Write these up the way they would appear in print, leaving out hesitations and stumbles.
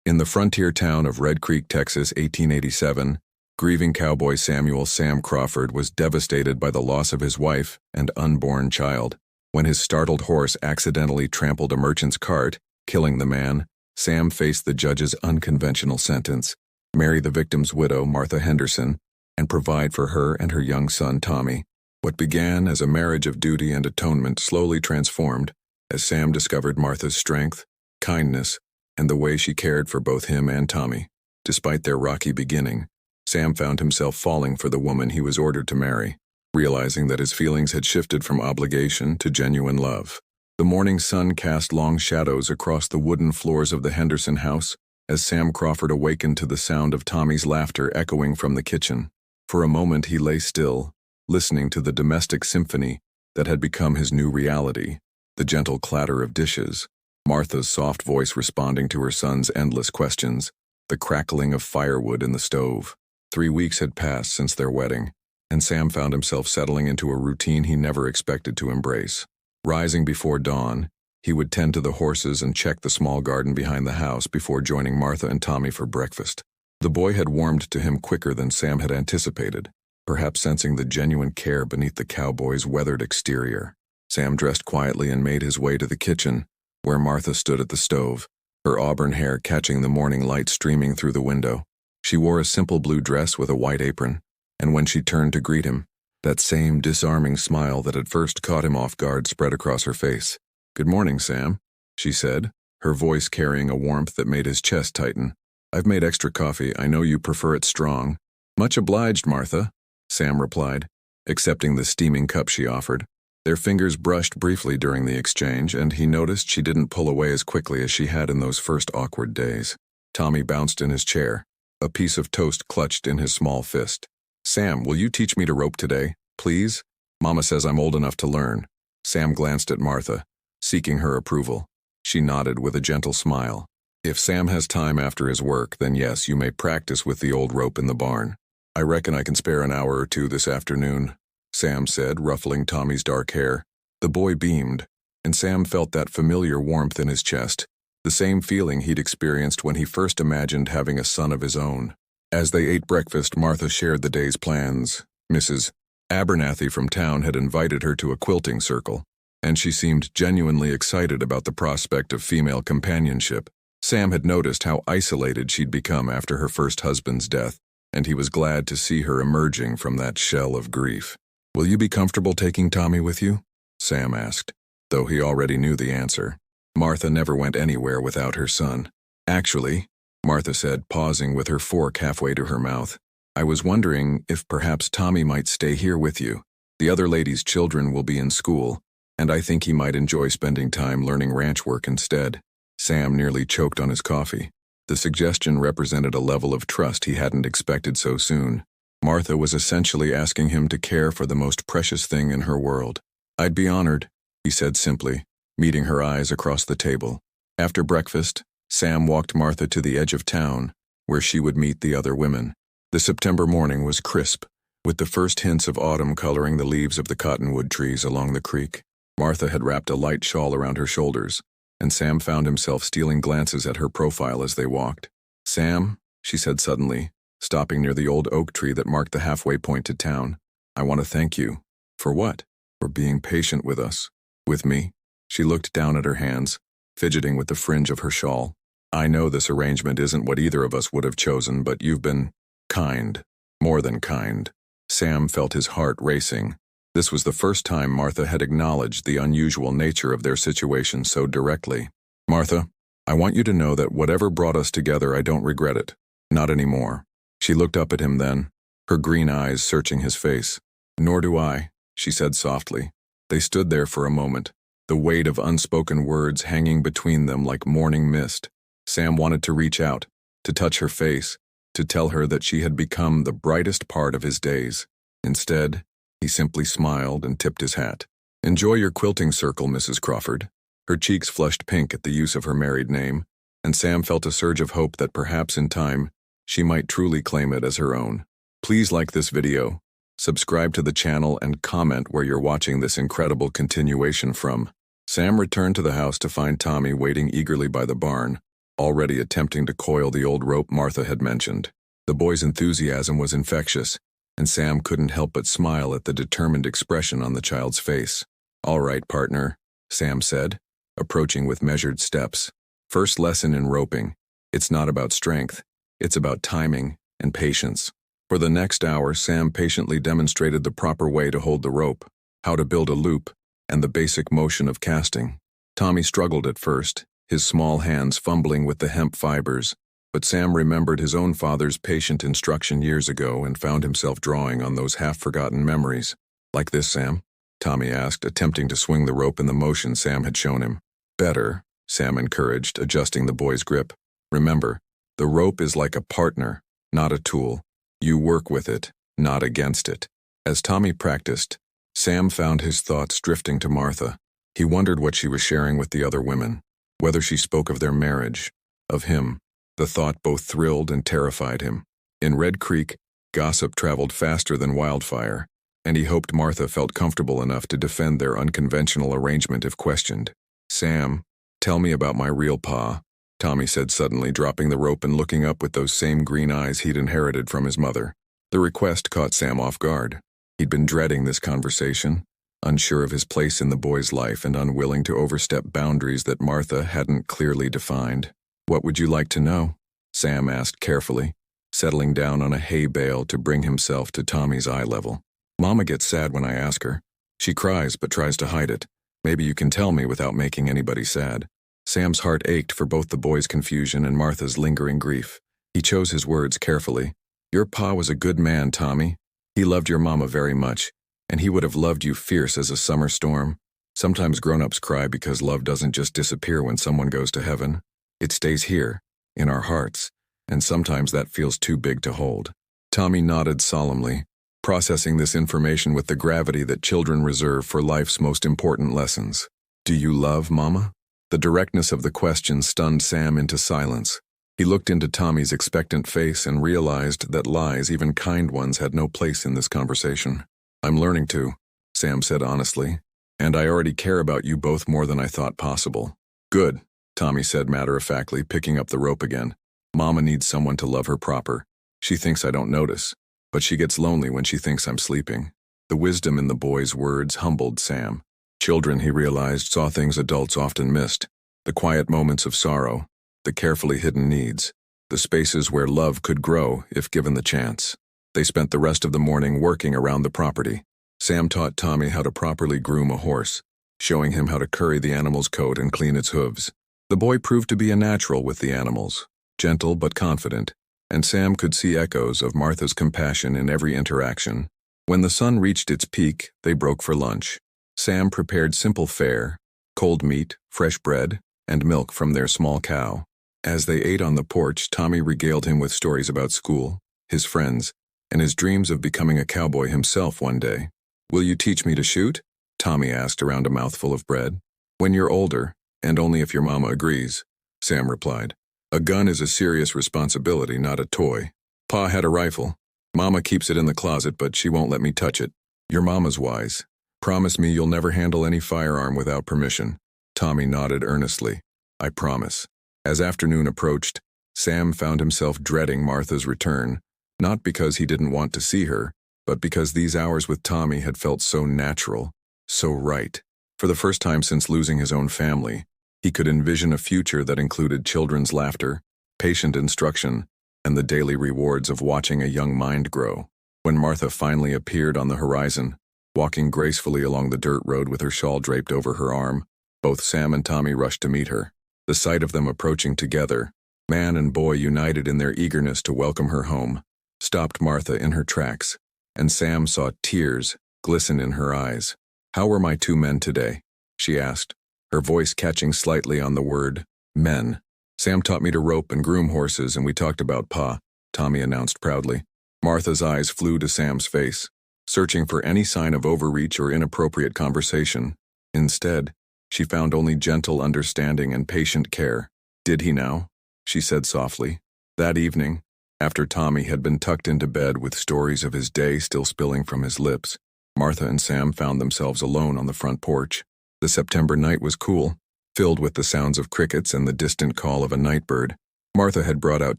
In the frontier town of Red Creek, Texas, 1887, grieving cowboy Samuel "Sam" Crawford was devastated by the loss of his wife and unborn child. When his startled horse accidentally trampled a merchant's cart, killing the man, Sam faced the judge's unconventional sentence: marry the victim's widow, Martha Henderson, and provide for her and her young son, Tommy. What began as a marriage of duty and atonement slowly transformed as Sam discovered Martha's strength, kindness, and the way she cared for both him and Tommy. Despite their rocky beginning, Sam found himself falling for the woman he was ordered to marry, realizing that his feelings had shifted from obligation to genuine love. The morning sun cast long shadows across the wooden floors of the Henderson house as Sam Crawford awakened to the sound of Tommy's laughter echoing from the kitchen. For a moment he lay still, listening to the domestic symphony that had become his new reality: the gentle clatter of dishes, Martha's soft voice responding to her son's endless questions, the crackling of firewood in the stove. 3 weeks had passed since their wedding, and Sam found himself settling into a routine he never expected to embrace. Rising before dawn, he would tend to the horses and check the small garden behind the house before joining Martha and Tommy for breakfast. The boy had warmed to him quicker than Sam had anticipated, perhaps sensing the genuine care beneath the cowboy's weathered exterior. Sam dressed quietly and made his way to the kitchen, where Martha stood at the stove, her auburn hair catching the morning light streaming through the window. She wore a simple blue dress with a white apron, and when she turned to greet him, that same disarming smile that had first caught him off guard spread across her face. "Good morning, Sam," she said, her voice carrying a warmth that made his chest tighten. "I've made extra coffee. I know you prefer it strong." "Much obliged, Martha," Sam replied, accepting the steaming cup she offered. Their fingers brushed briefly during the exchange, and he noticed she didn't pull away as quickly as she had in those first awkward days. Tommy bounced in his chair, a piece of toast clutched in his small fist. "Sam, will you teach me to rope today, please? Mama says I'm old enough to learn." Sam glanced at Martha, seeking her approval. She nodded with a gentle smile. "If Sam has time after his work, then yes, you may practice with the old rope in the barn. I reckon I can spare an hour or two this afternoon," Sam said, ruffling Tommy's dark hair. The boy beamed, and Sam felt that familiar warmth in his chest, the same feeling he'd experienced when he first imagined having a son of his own. As they ate breakfast, Martha shared the day's plans. Mrs. Abernathy from town had invited her to a quilting circle, and she seemed genuinely excited about the prospect of female companionship. Sam had noticed how isolated she'd become after her first husband's death, and he was glad to see her emerging from that shell of grief. "Will you be comfortable taking Tommy with you?" Sam asked, though he already knew the answer. Martha never went anywhere without her son. "Actually," Martha said, pausing with her fork halfway to her mouth, "I was wondering if perhaps Tommy might stay here with you. The other lady's children will be in school, and I think he might enjoy spending time learning ranch work instead." Sam nearly choked on his coffee. The suggestion represented a level of trust he hadn't expected so soon. Martha was essentially asking him to care for the most precious thing in her world. "I'd be honored," he said simply, meeting her eyes across the table. After breakfast, Sam walked Martha to the edge of town, where she would meet the other women. The September morning was crisp, with the first hints of autumn coloring the leaves of the cottonwood trees along the creek. Martha had wrapped a light shawl around her shoulders, and Sam found himself stealing glances at her profile as they walked. "Sam," she said suddenly, stopping near the old oak tree that marked the halfway point to town, "I want to thank you." "For what?" "For being patient with us." "With me?" She looked down at her hands, fidgeting with the fringe of her shawl. "I know this arrangement isn't what either of us would have chosen, but you've been kind. More than kind." Sam felt his heart racing. This was the first time Martha had acknowledged the unusual nature of their situation so directly. "Martha, I want you to know that whatever brought us together, I don't regret it. Not anymore." She looked up at him then, her green eyes searching his face. "Nor do I," she said softly. They stood there for a moment, the weight of unspoken words hanging between them like morning mist. Sam wanted to reach out, to touch her face, to tell her that she had become the brightest part of his days. Instead, he simply smiled and tipped his hat. "Enjoy your quilting circle, Mrs. Crawford." Her cheeks flushed pink at the use of her married name, and Sam felt a surge of hope that perhaps in time, she might truly claim it as her own. Please like this video, subscribe to the channel, and comment where you're watching this incredible continuation from. Sam returned to the house to find Tommy waiting eagerly by the barn, already attempting to coil the old rope Martha had mentioned. The boy's enthusiasm was infectious, and Sam couldn't help but smile at the determined expression on the child's face. "All right, partner," Sam said, approaching with measured steps. "First lesson in roping. It's not about strength. It's about timing and patience." For the next hour, Sam patiently demonstrated the proper way to hold the rope, how to build a loop, and the basic motion of casting. Tommy struggled at first, his small hands fumbling with the hemp fibers, but Sam remembered his own father's patient instruction years ago and found himself drawing on those half-forgotten memories. "Like this, Sam?" Tommy asked, attempting to swing the rope in the motion Sam had shown him. "Better," Sam encouraged, adjusting the boy's grip. "Remember, the rope is like a partner, not a tool. You work with it, not against it." As Tommy practiced, Sam found his thoughts drifting to Martha. He wondered what she was sharing with the other women, whether she spoke of their marriage, of him. The thought both thrilled and terrified him. In Red Creek, gossip traveled faster than wildfire, and he hoped Martha felt comfortable enough to defend their unconventional arrangement if questioned. "Sam, tell me about my real pa," Tommy said suddenly, dropping the rope and looking up with those same green eyes he'd inherited from his mother. The request caught Sam off guard. He'd been dreading this conversation, unsure of his place in the boy's life and unwilling to overstep boundaries that Martha hadn't clearly defined. "What would you like to know?" Sam asked carefully, settling down on a hay bale to bring himself to Tommy's eye level. "Mama gets sad when I ask her. She cries but tries to hide it. Maybe you can tell me without making anybody sad." Sam's heart ached for both the boy's confusion and Martha's lingering grief. He chose his words carefully. "Your pa was a good man, Tommy. He loved your mama very much, and he would have loved you fierce as a summer storm. Sometimes grown-ups cry because love doesn't just disappear when someone goes to heaven. It stays here, in our hearts, and sometimes that feels too big to hold." Tommy nodded solemnly, processing this information with the gravity that children reserve for life's most important lessons. "Do you love Mama?" The directness of the question stunned Sam into silence. He looked into Tommy's expectant face and realized that lies, even kind ones, had no place in this conversation. "I'm learning to," Sam said honestly, "and I already care about you both more than I thought possible." "Good," Tommy said matter-of-factly, picking up the rope again. "Mama needs someone to love her proper. She thinks I don't notice, but she gets lonely when she thinks I'm sleeping." The wisdom in the boy's words humbled Sam. Children, he realized, saw things adults often missed: the quiet moments of sorrow, the carefully hidden needs, the spaces where love could grow if given the chance. They spent the rest of the morning working around the property. Sam taught Tommy how to properly groom a horse, showing him how to curry the animal's coat and clean its hooves. The boy proved to be a natural with the animals, gentle but confident, and Sam could see echoes of Martha's compassion in every interaction. When the sun reached its peak, they broke for lunch. Sam prepared simple fare: cold meat, fresh bread, and milk from their small cow. As they ate on the porch, Tommy regaled him with stories about school, his friends, and his dreams of becoming a cowboy himself one day. "Will you teach me to shoot?" Tommy asked around a mouthful of bread. "When you're older, and only if your mama agrees," Sam replied. "A gun is a serious responsibility, not a toy. Pa had a rifle. Mama keeps it in the closet, but she won't let me touch it. Your mama's wise. Promise me you'll never handle any firearm without permission." Tommy nodded earnestly. "I promise." As afternoon approached, Sam found himself dreading Martha's return, not because he didn't want to see her, but because these hours with Tommy had felt so natural, so right. For the first time since losing his own family, he could envision a future that included children's laughter, patient instruction, and the daily rewards of watching a young mind grow. When Martha finally appeared on the horizon, walking gracefully along the dirt road with her shawl draped over her arm, both Sam and Tommy rushed to meet her. The sight of them approaching together, man and boy united in their eagerness to welcome her home, stopped Martha in her tracks, and Sam saw tears glisten in her eyes. "How were my two men today?" she asked, her voice catching slightly on the word men. "Sam taught me to rope and groom horses, and we talked about Pa," Tommy announced proudly. Martha's eyes flew to Sam's face, searching for any sign of overreach or inappropriate conversation. Instead, she found only gentle understanding and patient care. "Did he now?" she said softly. That evening, after Tommy had been tucked into bed with stories of his day still spilling from his lips, Martha and Sam found themselves alone on the front porch. The September night was cool, filled with the sounds of crickets and the distant call of a night bird. Martha had brought out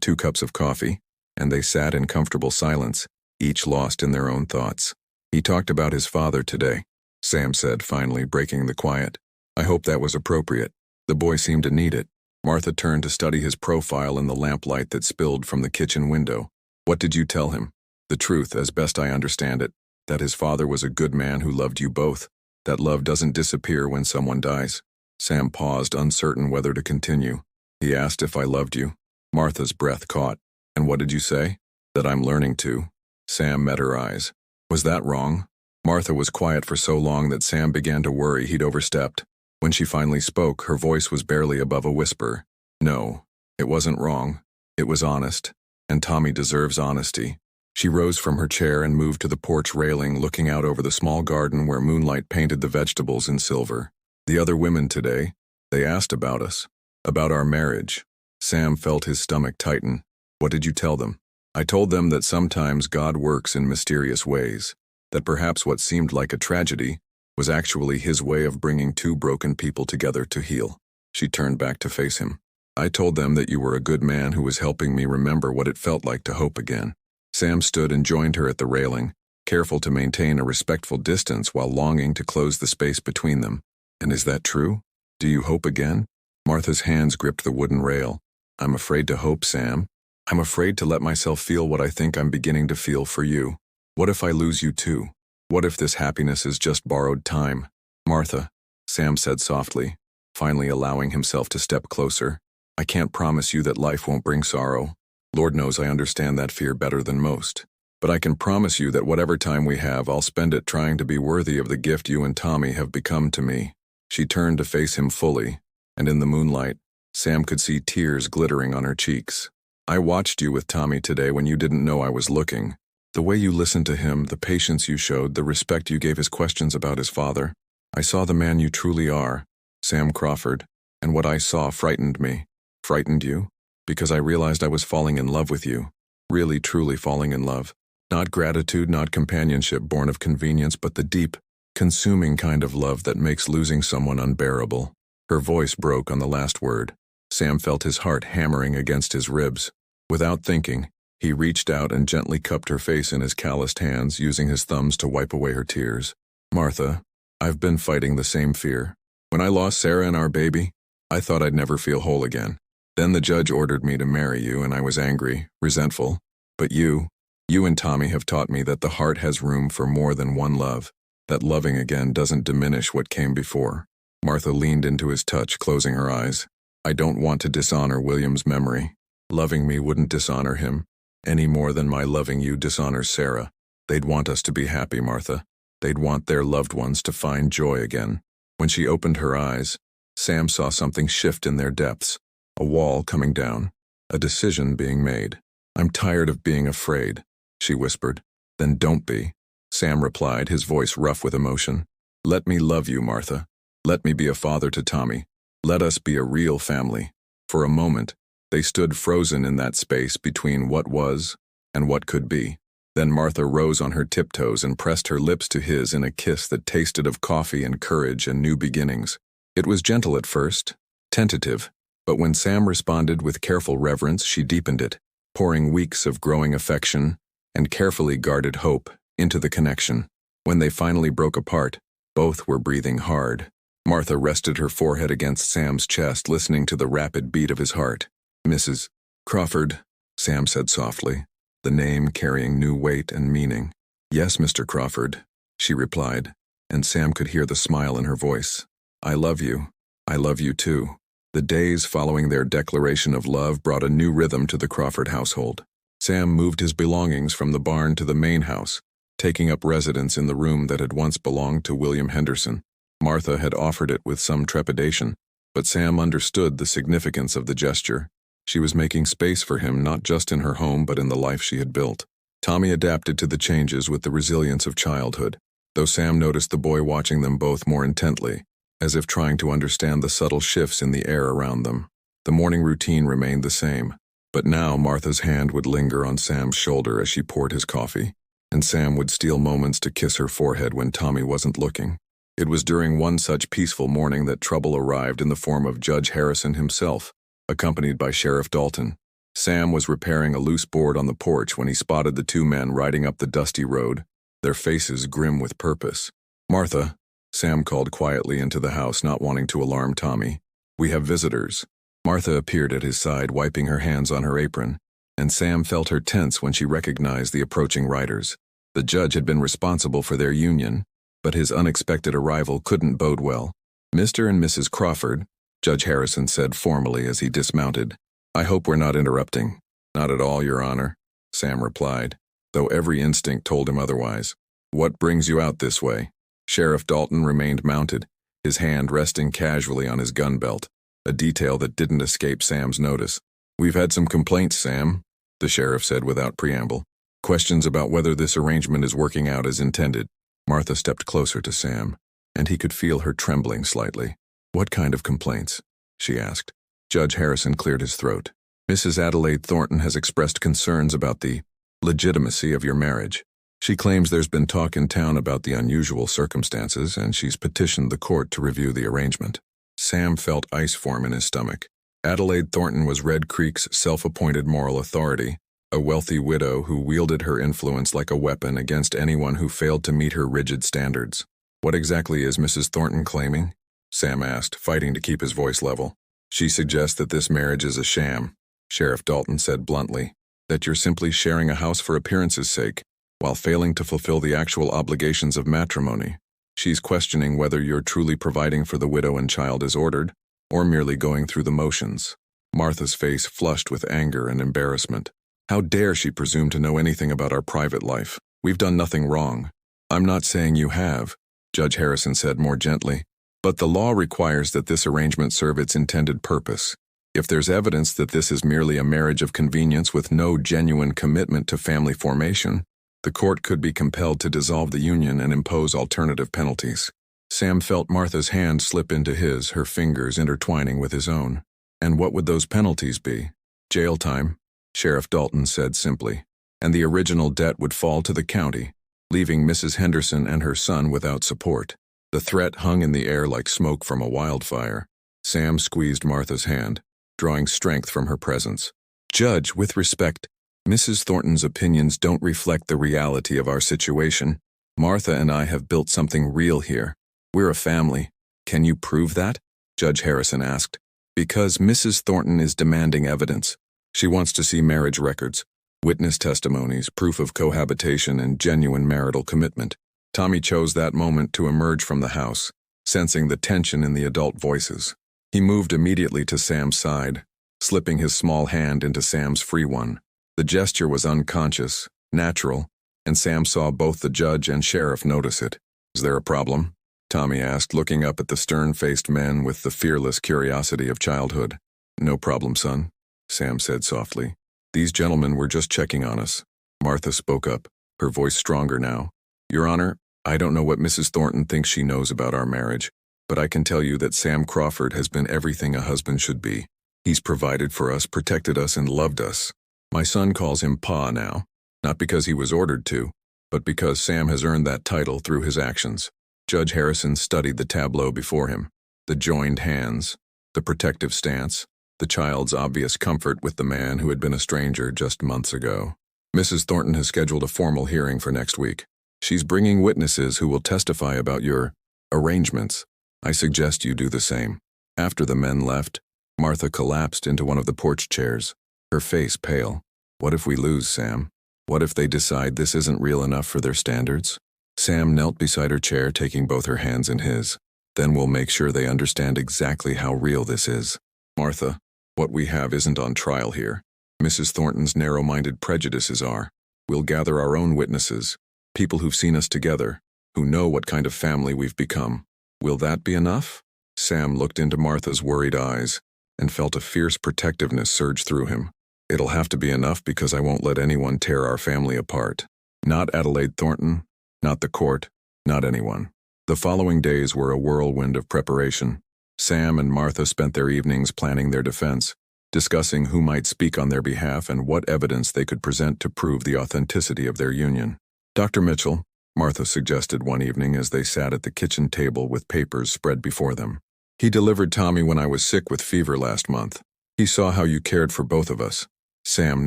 2 cups of coffee, and they sat in comfortable silence, each lost in their own thoughts. "He talked about his father today," Sam said, finally breaking the quiet. "I hope that was appropriate. The boy seemed to need it." Martha turned to study his profile in the lamplight that spilled from the kitchen window. "What did you tell him?" "The truth, as best I understand it, that his father was a good man who loved you both. That love doesn't disappear when someone dies." Sam paused, uncertain whether to continue. "He asked if I loved you." Martha's breath caught. "And what did you say?" "That I'm learning to." Sam met her eyes. "Was that wrong?" Martha was quiet for so long that Sam began to worry he'd overstepped. When she finally spoke, her voice was barely above a whisper. "No, it wasn't wrong. It was honest. And Tommy deserves honesty." She rose from her chair and moved to the porch railing, looking out over the small garden where moonlight painted the vegetables in silver. "The other women today, they asked about us. About our marriage." Sam felt his stomach tighten. "What did you tell them?" "I told them that sometimes God works in mysterious ways. That perhaps what seemed like a tragedy was actually his way of bringing 2 broken people together to heal." She turned back to face him. "I told them that you were a good man who was helping me remember what it felt like to hope again." Sam stood and joined her at the railing, careful to maintain a respectful distance while longing to close the space between them. "And is that true? Do you hope again?" Martha's hands gripped the wooden rail. "I'm afraid to hope, Sam. I'm afraid to let myself feel what I think I'm beginning to feel for you. What if I lose you too? What if this happiness is just borrowed time?" "Martha," Sam said softly, finally allowing himself to step closer, "I can't promise you that life won't bring sorrow. Lord knows I understand that fear better than most. But I can promise you that whatever time we have, I'll spend it trying to be worthy of the gift you and Tommy have become to me." She turned to face him fully, and in the moonlight, Sam could see tears glittering on her cheeks. "I watched you with Tommy today when you didn't know I was looking. The way you listened to him, the patience you showed, the respect you gave his questions about his father. I saw the man you truly are, Sam Crawford, and what I saw frightened me." "Frightened you?" "Because I realized I was falling in love with you. Really, truly falling in love. Not gratitude, not companionship born of convenience, but the deep, consuming kind of love that makes losing someone unbearable." Her voice broke on the last word. Sam felt his heart hammering against his ribs. Without thinking, he reached out and gently cupped her face in his calloused hands, using his thumbs to wipe away her tears. "Martha, I've been fighting the same fear. When I lost Sarah and our baby, I thought I'd never feel whole again. Then the judge ordered me to marry you, and I was angry, resentful. But you and Tommy have taught me that the heart has room for more than one love, that loving again doesn't diminish what came before." Martha leaned into his touch, closing her eyes. "I don't want to dishonor William's memory. Loving me wouldn't dishonor him, any more than my loving you dishonors Sarah. They'd want us to be happy, Martha. They'd want their loved ones to find joy again." When she opened her eyes, Sam saw something shift in their depths, a wall coming down, a decision being made. "I'm tired of being afraid," she whispered. "Then don't be," Sam replied, his voice rough with emotion. "Let me love you, Martha. Let me be a father to Tommy. Let us be a real family." For a moment, they stood frozen in that space between what was and what could be. Then Martha rose on her tiptoes and pressed her lips to his in a kiss that tasted of coffee and courage and new beginnings. It was gentle at first, tentative, but when Sam responded with careful reverence, she deepened it, pouring weeks of growing affection and carefully guarded hope into the connection. When they finally broke apart, both were breathing hard. Martha rested her forehead against Sam's chest, listening to the rapid beat of his heart. "Mrs. Crawford," Sam said softly, the name carrying new weight and meaning. "Yes, Mr. Crawford," she replied, and Sam could hear the smile in her voice. "I love you. I love you too." The days following their declaration of love brought a new rhythm to the Crawford household. Sam moved his belongings from the barn to the main house, taking up residence in the room that had once belonged to William Henderson. Martha had offered it with some trepidation, but Sam understood the significance of the gesture. She was making space for him not just in her home but in the life she had built. Tommy adapted to the changes with the resilience of childhood, though Sam noticed the boy watching them both more intently, as if trying to understand the subtle shifts in the air around them. The morning routine remained the same, but now Martha's hand would linger on Sam's shoulder as she poured his coffee, and Sam would steal moments to kiss her forehead when Tommy wasn't looking. It was during one such peaceful morning that trouble arrived in the form of Judge Harrison himself, accompanied by Sheriff Dalton. Sam was repairing a loose board on the porch when he spotted the two men riding up the dusty road, their faces grim with purpose. "Martha," Sam called quietly into the house, not wanting to alarm Tommy. "We have visitors." Martha appeared at his side, wiping her hands on her apron, and Sam felt her tense when she recognized the approaching riders. The judge had been responsible for their union, but his unexpected arrival couldn't bode well. "Mr. and Mrs. Crawford," Judge Harrison said formally as he dismounted. "I hope we're not interrupting." "Not at all, Your Honor," Sam replied, though every instinct told him otherwise. "What brings you out this way?" Sheriff Dalton remained mounted, his hand resting casually on his gun belt, a detail that didn't escape Sam's notice. "We've had some complaints, Sam," the sheriff said without preamble. "Questions about whether this arrangement is working out as intended." Martha stepped closer to Sam, and he could feel her trembling slightly. "What kind of complaints?" she asked. Judge Harrison cleared his throat. "Mrs. Adelaide Thornton has expressed concerns about the legitimacy of your marriage. She claims there's been talk in town about the unusual circumstances, and she's petitioned the court to review the arrangement." Sam felt ice form in his stomach. Adelaide Thornton was Red Creek's self-appointed moral authority, a wealthy widow who wielded her influence like a weapon against anyone who failed to meet her rigid standards. "What exactly is Mrs. Thornton claiming?" Sam asked, fighting to keep his voice level. "She suggests that this marriage is a sham," Sheriff Dalton said bluntly, "that you're simply sharing a house for appearance's sake, while failing to fulfill the actual obligations of matrimony. She's questioning whether you're truly providing for the widow and child as ordered, or merely going through the motions." Martha's face flushed with anger and embarrassment. "How dare she presume to know anything about our private life? We've done nothing wrong." "I'm not saying you have," Judge Harrison said more gently, "but the law requires that this arrangement serve its intended purpose. If there's evidence that this is merely a marriage of convenience with no genuine commitment to family formation, the court could be compelled to dissolve the union and impose alternative penalties." Sam felt Martha's hand slip into his, her fingers intertwining with his own. "And what would those penalties be?" "Jail time," Sheriff Dalton said simply, "and the original debt would fall to the county, leaving Mrs. Henderson and her son without support." The threat hung in the air like smoke from a wildfire. Sam squeezed Martha's hand, drawing strength from her presence. "Judge, with respect, Mrs. Thornton's opinions don't reflect the reality of our situation. Martha and I have built something real here. We're a family. Can you prove that?" Judge Harrison asked. "Because Mrs. Thornton is demanding evidence. She wants to see marriage records, witness testimonies, proof of cohabitation, and genuine marital commitment." Tommy chose that moment to emerge from the house, sensing the tension in the adult voices. He moved immediately to Sam's side, slipping his small hand into Sam's free one. The gesture was unconscious, natural, and Sam saw both the judge and sheriff notice it. "Is there a problem?" Tommy asked, looking up at the stern-faced men with the fearless curiosity of childhood. "No problem, son," Sam said softly. "These gentlemen were just checking on us." Martha spoke up, her voice stronger now. "Your Honor, I don't know what Mrs. Thornton thinks she knows about our marriage, but I can tell you that Sam Crawford has been everything a husband should be. He's provided for us, protected us, and loved us. My son calls him Pa now, not because he was ordered to, but because Sam has earned that title through his actions." Judge Harrison studied the tableau before him. The joined hands, the protective stance, the child's obvious comfort with the man who had been a stranger just months ago. "Mrs. Thornton has scheduled a formal hearing for next week. She's bringing witnesses who will testify about your arrangements. I suggest you do the same." After the men left, Martha collapsed into one of the porch chairs, her face pale. "What if we lose, Sam? What if they decide this isn't real enough for their standards?" Sam knelt beside her chair, taking both her hands in his. "Then we'll make sure they understand exactly how real this is. Martha, what we have isn't on trial here. Mrs. Thornton's narrow-minded prejudices are. We'll gather our own witnesses, people who've seen us together, who know what kind of family we've become. Will that be enough?" Sam looked into Martha's worried eyes and felt a fierce protectiveness surge through him. "It'll have to be enough because I won't let anyone tear our family apart. Not Adelaide Thornton, not the court, not anyone." The following days were a whirlwind of preparation. Sam and Martha spent their evenings planning their defense, discussing who might speak on their behalf and what evidence they could present to prove the authenticity of their union. "Dr. Mitchell," Martha suggested one evening as they sat at the kitchen table with papers spread before them. He delivered Tommy when I was sick with fever last month. He saw how you cared for both of us. Sam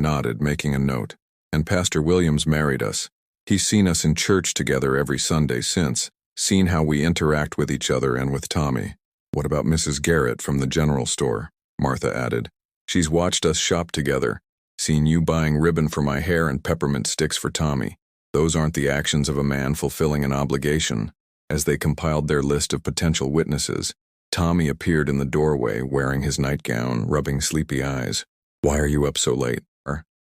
nodded, making a note. And Pastor Williams married us. He's seen us in church together every Sunday since, seen how we interact with each other and with Tommy. What about Mrs. Garrett from the general store? Martha added. She's watched us shop together, seen you buying ribbon for my hair and peppermint sticks for Tommy. Those aren't the actions of a man fulfilling an obligation. As they compiled their list of potential witnesses, Tommy appeared in the doorway wearing his nightgown, rubbing sleepy eyes. Why are you up so late?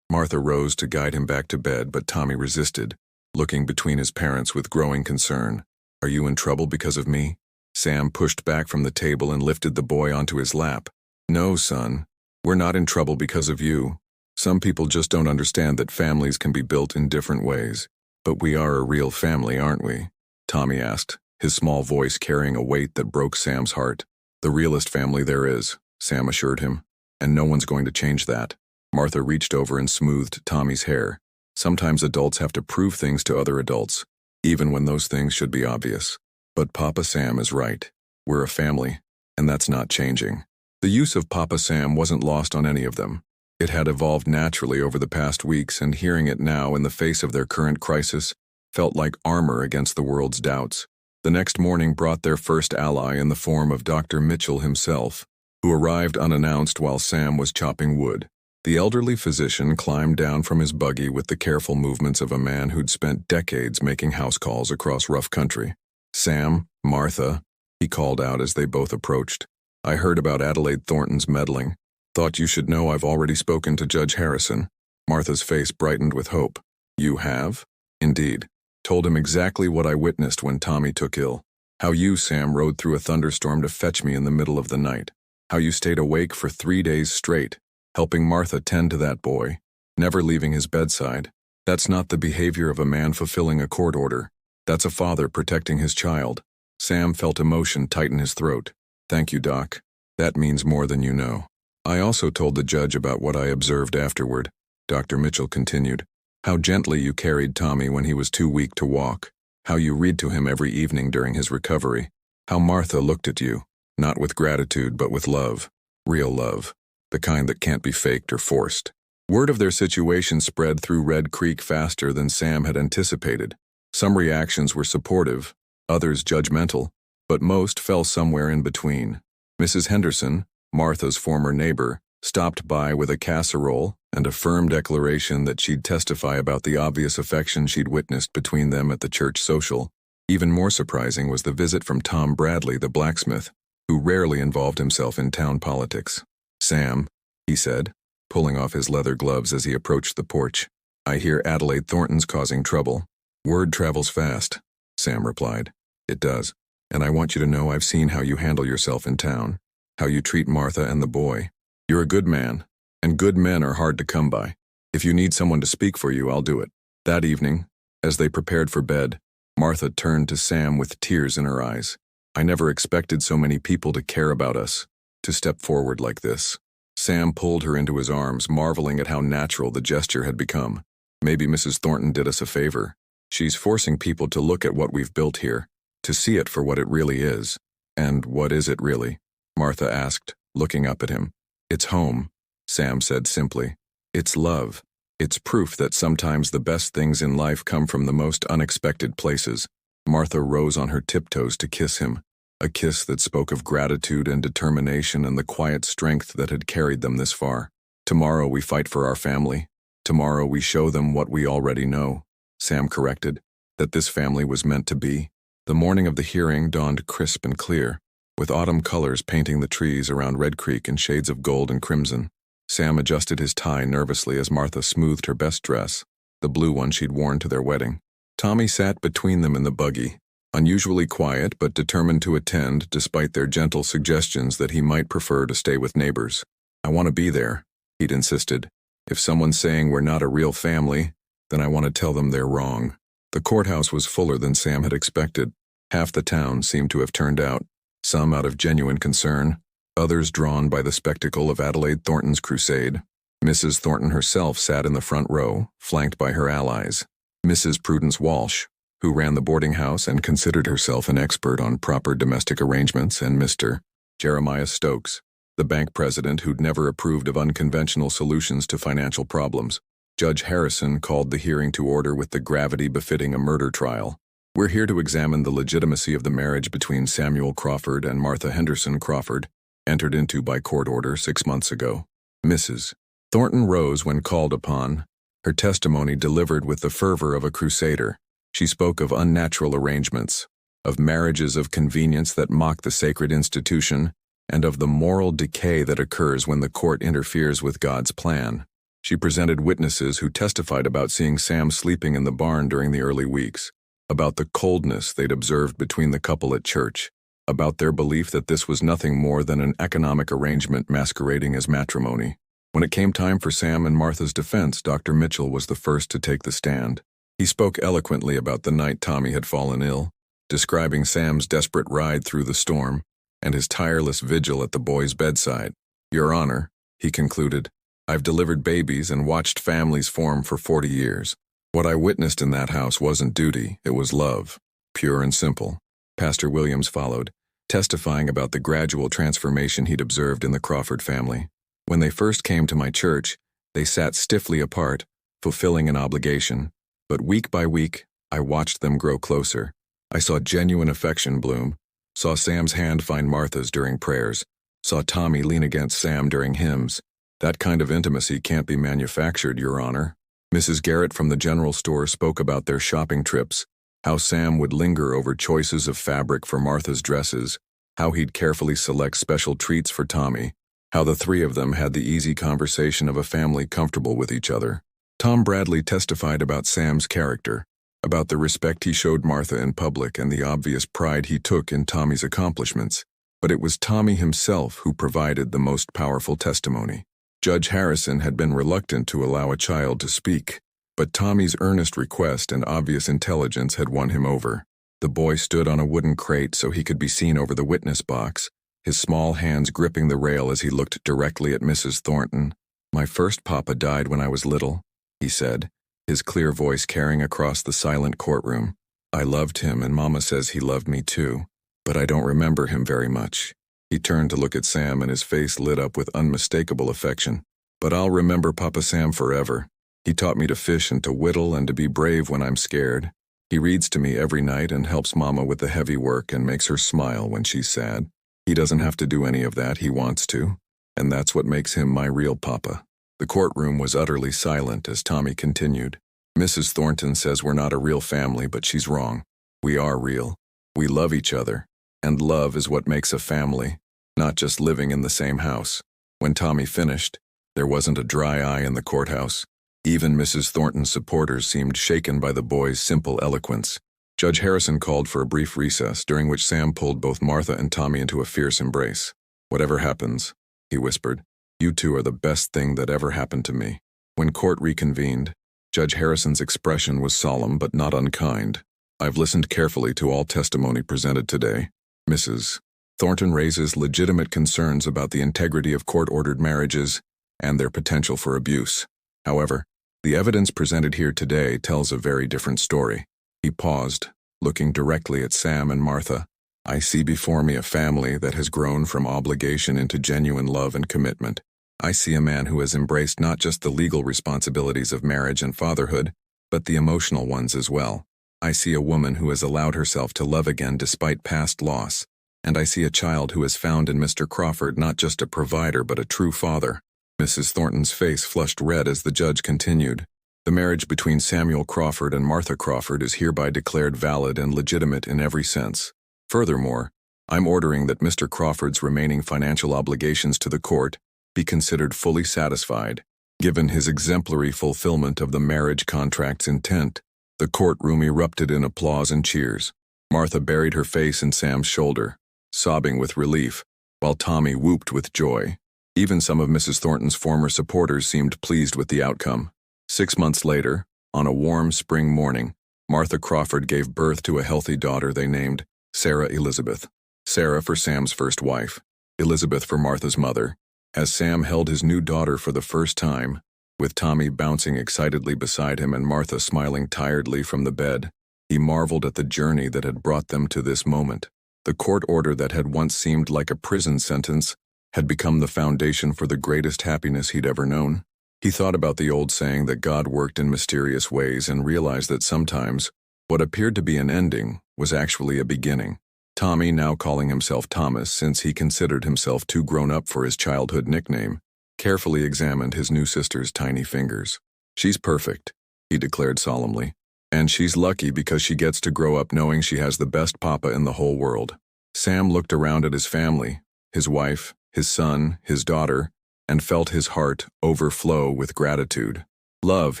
Martha rose to guide him back to bed, but Tommy resisted, looking between his parents with growing concern. Are you in trouble because of me? Sam pushed back from the table and lifted the boy onto his lap. No, son. We're not in trouble because of you. Some people just don't understand that families can be built in different ways. But we are a real family, aren't we? Tommy asked, his small voice carrying a weight that broke Sam's heart. The realest family there is, Sam assured him. And no one's going to change that. Martha reached over and smoothed Tommy's hair. Sometimes adults have to prove things to other adults, even when those things should be obvious. But Papa Sam is right. We're a family, and that's not changing. The use of Papa Sam wasn't lost on any of them. It had evolved naturally over the past weeks, and hearing it now in the face of their current crisis felt like armor against the world's doubts. The next morning brought their first ally in the form of Dr. Mitchell himself, who arrived unannounced while Sam was chopping wood. The elderly physician climbed down from his buggy with the careful movements of a man who'd spent decades making house calls across rough country. Sam, Martha, he called out as they both approached. I heard about Adelaide Thornton's meddling. Thought you should know I've already spoken to Judge Harrison. Martha's face brightened with hope. You have? Indeed. Told him exactly what I witnessed when Tommy took ill. How you, Sam, rode through a thunderstorm to fetch me in the middle of the night. How you stayed awake for 3 days straight, helping Martha tend to that boy, never leaving his bedside. That's not the behavior of a man fulfilling a court order. That's a father protecting his child. Sam felt emotion tighten his throat. Thank you, Doc. That means more than you know. I also told the judge about what I observed afterward. Dr. Mitchell continued. How gently you carried Tommy when he was too weak to walk. How you read to him every evening during his recovery. How Martha looked at you, not with gratitude but with love. Real love. The kind that can't be faked or forced. Word of their situation spread through Red Creek faster than Sam had anticipated. Some reactions were supportive, others judgmental, but most fell somewhere in between. Mrs. Henderson, Martha's former neighbor, stopped by with a casserole and a firm declaration that she'd testify about the obvious affection she'd witnessed between them at the church social. Even more surprising was the visit from Tom Bradley, the blacksmith, who rarely involved himself in town politics. Sam, he said, pulling off his leather gloves as he approached the porch. I hear Adelaide Thornton's causing trouble. Word travels fast, Sam replied. It does, and I want you to know I've seen how you handle yourself in town, how you treat Martha and the boy. You're a good man, and good men are hard to come by. If you need someone to speak for you, I'll do it. That evening, as they prepared for bed, Martha turned to Sam with tears in her eyes. I never expected so many people to care about us, to step forward like this. Sam pulled her into his arms, marveling at how natural the gesture had become. Maybe Mrs. Thornton did us a favor. She's forcing people to look at what we've built here, to see it for what it really is. And what is it really? Martha asked, looking up at him. It's home, Sam said simply. It's love. It's proof that sometimes the best things in life come from the most unexpected places. Martha rose on her tiptoes to kiss him, a kiss that spoke of gratitude and determination and the quiet strength that had carried them this far. Tomorrow we fight for our family. Tomorrow we show them what we already know, Sam corrected, that this family was meant to be. The morning of the hearing dawned crisp and clear, with autumn colors painting the trees around Red Creek in shades of gold and crimson. Sam adjusted his tie nervously as Martha smoothed her best dress, the blue one she'd worn to their wedding. Tommy sat between them in the buggy, unusually quiet but determined to attend despite their gentle suggestions that he might prefer to stay with neighbors. I want to be there, he'd insisted. If someone's saying we're not a real family, then I want to tell them they're wrong. The courthouse was fuller than Sam had expected. Half the town seemed to have turned out, some out of genuine concern, others drawn by the spectacle of Adelaide Thornton's crusade. Mrs. Thornton herself sat in the front row, flanked by her allies. Mrs. Prudence Walsh, who ran the boarding house and considered herself an expert on proper domestic arrangements, and Mr. Jeremiah Stokes, the bank president who'd never approved of unconventional solutions to financial problems. Judge Harrison called the hearing to order with the gravity befitting a murder trial. We're here to examine the legitimacy of the marriage between Samuel Crawford and Martha Henderson Crawford, entered into by court order 6 months ago. Mrs. Thornton rose when called upon, her testimony delivered with the fervor of a crusader. She spoke of unnatural arrangements, of marriages of convenience that mock the sacred institution, and of the moral decay that occurs when the court interferes with God's plan. She presented witnesses who testified about seeing Sam sleeping in the barn during the early weeks, about the coldness they'd observed between the couple at church, about their belief that this was nothing more than an economic arrangement masquerading as matrimony. When it came time for Sam and Martha's defense, Dr. Mitchell was the first to take the stand. He spoke eloquently about the night Tommy had fallen ill, describing Sam's desperate ride through the storm, and his tireless vigil at the boy's bedside. "Your Honor," he concluded, "I've delivered babies and watched families form for 40 years. What I witnessed in that house wasn't duty, it was love, pure and simple." Pastor Williams followed, testifying about the gradual transformation he'd observed in the Crawford family. "When they first came to my church, they sat stiffly apart, fulfilling an obligation. But week by week, I watched them grow closer. I saw genuine affection bloom, saw Sam's hand find Martha's during prayers, saw Tommy lean against Sam during hymns. That kind of intimacy can't be manufactured, Your Honor." Mrs. Garrett from the general store spoke about their shopping trips, how Sam would linger over choices of fabric for Martha's dresses, how he'd carefully select special treats for Tommy, how the three of them had the easy conversation of a family comfortable with each other. Tom Bradley testified about Sam's character, about the respect he showed Martha in public and the obvious pride he took in Tommy's accomplishments. But it was Tommy himself who provided the most powerful testimony. Judge Harrison had been reluctant to allow a child to speak, but Tommy's earnest request and obvious intelligence had won him over. The boy stood on a wooden crate so he could be seen over the witness box, his small hands gripping the rail as he looked directly at Mrs. Thornton. "My first papa died when I was little," he said, his clear voice carrying across the silent courtroom. "I loved him, and Mama says he loved me too, but I don't remember him very much." He turned to look at Sam, and his face lit up with unmistakable affection. "But I'll remember Papa Sam forever. He taught me to fish and to whittle and to be brave when I'm scared. He reads to me every night and helps Mama with the heavy work and makes her smile when she's sad. He doesn't have to do any of that, he wants to, and that's what makes him my real papa." The courtroom was utterly silent as Tommy continued. "Mrs. Thornton says we're not a real family, but she's wrong. We are real. We love each other, and love is what makes a family, not just living in the same house." When Tommy finished, there wasn't a dry eye in the courthouse. Even Mrs. Thornton's supporters seemed shaken by the boy's simple eloquence. Judge Harrison called for a brief recess, during which Sam pulled both Martha and Tommy into a fierce embrace. "Whatever happens," he whispered, "you two are the best thing that ever happened to me." When court reconvened, Judge Harrison's expression was solemn but not unkind. "I've listened carefully to all testimony presented today. Mrs. Thornton raises legitimate concerns about the integrity of court-ordered marriages and their potential for abuse. However, the evidence presented here today tells a very different story." He paused, looking directly at Sam and Martha. "I see before me a family that has grown from obligation into genuine love and commitment. I see a man who has embraced not just the legal responsibilities of marriage and fatherhood, but the emotional ones as well. I see a woman who has allowed herself to love again despite past loss, and I see a child who has found in Mr. Crawford not just a provider but a true father." Mrs. Thornton's face flushed red as the judge continued. "The marriage between Samuel Crawford and Martha Crawford is hereby declared valid and legitimate in every sense. Furthermore, I'm ordering that Mr. Crawford's remaining financial obligations to the court be considered fully satisfied, given his exemplary fulfillment of the marriage contract's intent." The courtroom erupted in applause and cheers. Martha buried her face in Sam's shoulder, sobbing with relief, while Tommy whooped with joy. Even some of Mrs. Thornton's former supporters seemed pleased with the outcome. 6 months later, on a warm spring morning, Martha Crawford gave birth to a healthy daughter they named Sarah Elizabeth. Sarah for Sam's first wife, Elizabeth for Martha's mother. As Sam held his new daughter for the first time, with Tommy bouncing excitedly beside him and Martha smiling tiredly from the bed, He marveled at the journey that had brought them to this moment. The court order that had once seemed like a prison sentence had become the foundation for the greatest happiness he'd ever known. He thought about the old saying that God worked in mysterious ways and realized that sometimes what appeared to be an ending was actually a beginning. Tommy, now calling himself Thomas since he considered himself too grown up for his childhood nickname, carefully examined his new sister's tiny fingers. "She's perfect," he declared solemnly. "And she's lucky because she gets to grow up knowing she has the best papa in the whole world." Sam looked around at his family, his wife, his son, his daughter, and felt his heart overflow with gratitude. Love,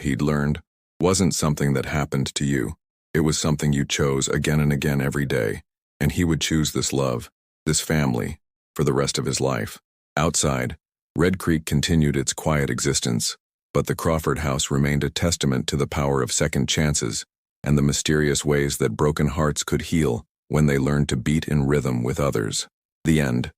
he'd learned, wasn't something that happened to you. It was something you chose again and again every day, and he would choose this love, this family, for the rest of his life. Outside, Red Creek continued its quiet existence, but the Crawford house remained a testament to the power of second chances and the mysterious ways that broken hearts could heal when they learned to beat in rhythm with others. The end.